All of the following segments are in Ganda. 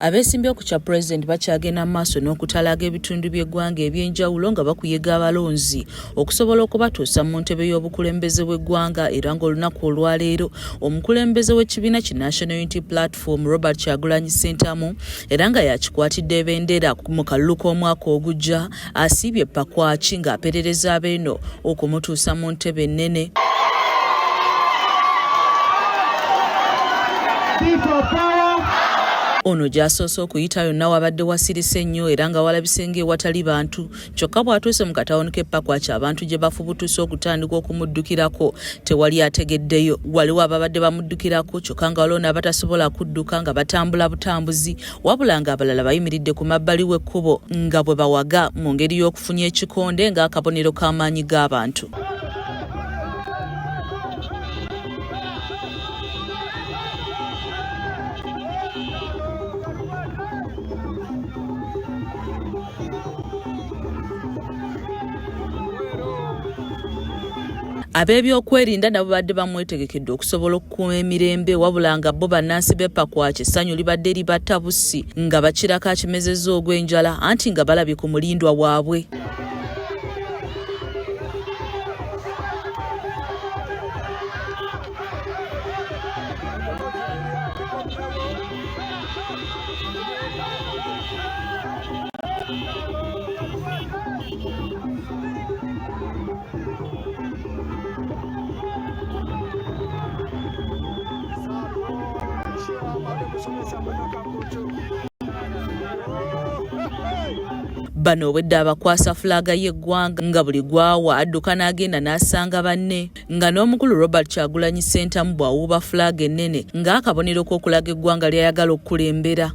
Abeesimbyewo ku kya Pulezidenti bakyagenda mu maaso n'okutalaga ebitundu by'eggwanga eby'enjawulo nga bakuyiga abalonzi okusobola okubatuusa mu ntebe y'obukulembeze bw'eggwanga era ng'olunaku olwaleero omukulembeze w'ekibiina ki National Unity Platform Robert Kyagulanyi Ssentamu era nga yakikwatidde ebendera mu kalulu k'omwaka ogujja asiibye Pakwach ng'aperereza abeeno okumutuusa mu ntebe ennene. Ono gy'asoose okuyita yonna wabadde wasirise nnyo era nga walabise ng'ewatali bantu kyokka bw'atuuse mu katawuni k'e Pakwach abantu gye bafubutuse okutandika okumuddukirako tewali ategeddeyo. Waliwo ababadde bamuddukirako kyokka nga waliwo n'abatasobola kudduka nga batambula butambuzi wabula ng'abalala bayimiridde ku mabbali w'ekkubo nga bwe bawaga mu ngeri y'okufunya ekikonde ng'akabonero k'amaanyi g'abantu. Ab'ebyokwerinda nabo badde bamwetegekedde okusobola okukuuma emirembe wabula nga bo bannansi b'e Pakwach essanyu libadde libatta bussi nga bakirako akimezezza ogw'enjala anti nga balabye ku mulindwa waabwe. Bano obwedde abakwasa fulaaga y'eggwanga nga buli gwawa adduka n'agenda n'asanga banne nga n'omukulu Robert Kyagulanyi Ssentamu bw'awuuba fulaaga ennene ng'akabonero k'okulaga eggwanga ly'ayagala okukulembera.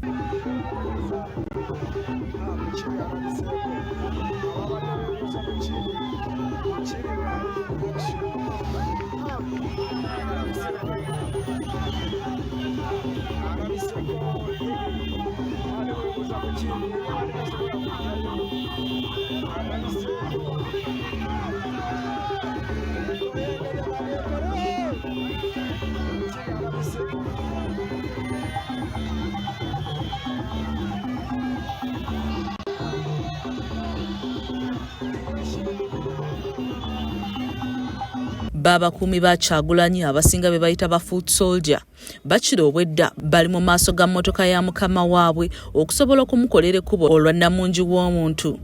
Babakuumi ba Kyagulanyi abasinga be bayita ba foot soldier bakira obwedda bali mu maaso ga mmotoka ya mukama waabwe okusobola okumukolera ekkubo olwa nnamungi w'omuntu.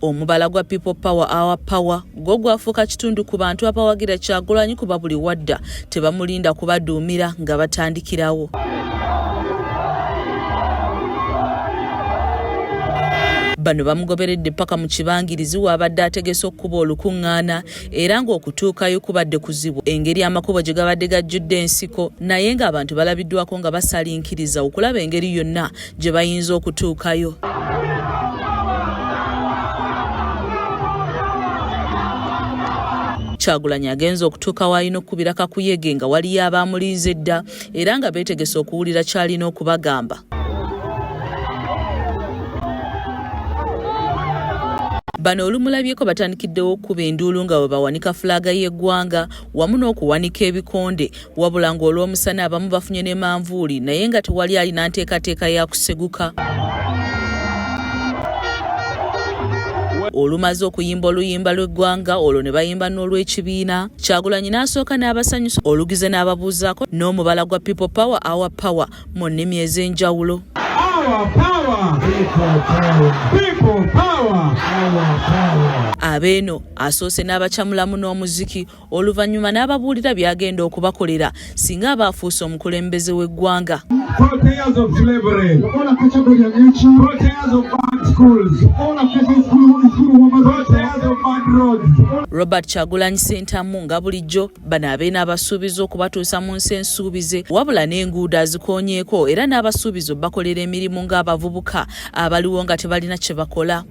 Omubala gwa People Power Our Power gwo gwafuuka kitundu ku bantu abawagira Kyagulanyi kuba buli wadda tebamulinda kubaduumira nga batandikirawo. Bano bamugoberedde paka mu kibangirizi wabadde ategese okuba olukuŋŋaana era ng'okutuukayo kubadde kuzibu engeri amakubo gye gabadde gajjudde ensiko naye ng'abantu balabiddwako nga basalinkiriza okulaba engeri yonna gye bayinza okutuukayo. Kyagulanyi agenza okutuuka w'alina okukubira kakuyege nga waliyo abaamulinze dda era nga beetegese okuwulira ky'alina okubagamba. Bano olumulabyeko batandikiddewo okuba enduulu nga bwe bawanika fulaaga y'eggwanga wamu n'okuwanika ebikonde wabula ng'olw'omusana abamu bafunye ne manvuuli naye nga tewali alina nteekateeka ya kuseguka. Olumaze okuyimba oluyimba lw'eggwanga olwo ne bayimba n'olw'ekibiina Kyagulanyi n'asooka n'abasanyusa olugize n'ababuuzaako n'omubala gwa People Power Our Power mu nnimi ez'enjawulo. Abeeno asoose n'abacamulamu n'omuziki oluvannyuma n'ababuulira by'agenda okubakolera singa aba afuuse omukulembeze w'eggwanga. Robert Kyagulanyi Ssentamu nga bulijjo bano abeena abasuubiza okubatuusa mu nsi ensuubize wabula n'enguudo azikoonyeeko era n'abasuubiza bakolera emirimu ng'abavubuka abaliwo nga tebalina kye bakola.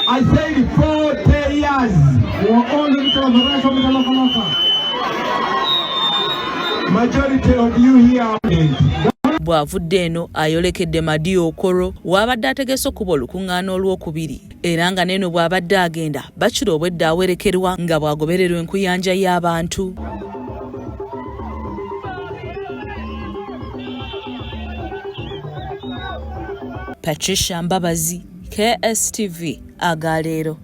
I said 40 years. Majority of you here bw'avudde eno ayolekedde Madi Okoro w'abadde ategese okuba olukuŋŋaana olwokubiri era nga neno bw'abadde agenda bakira obwedda awerekerwa nga bw'agobererwa enkuyanja y'abantu. Patricia Mbabazi, KSTV, Agaleero.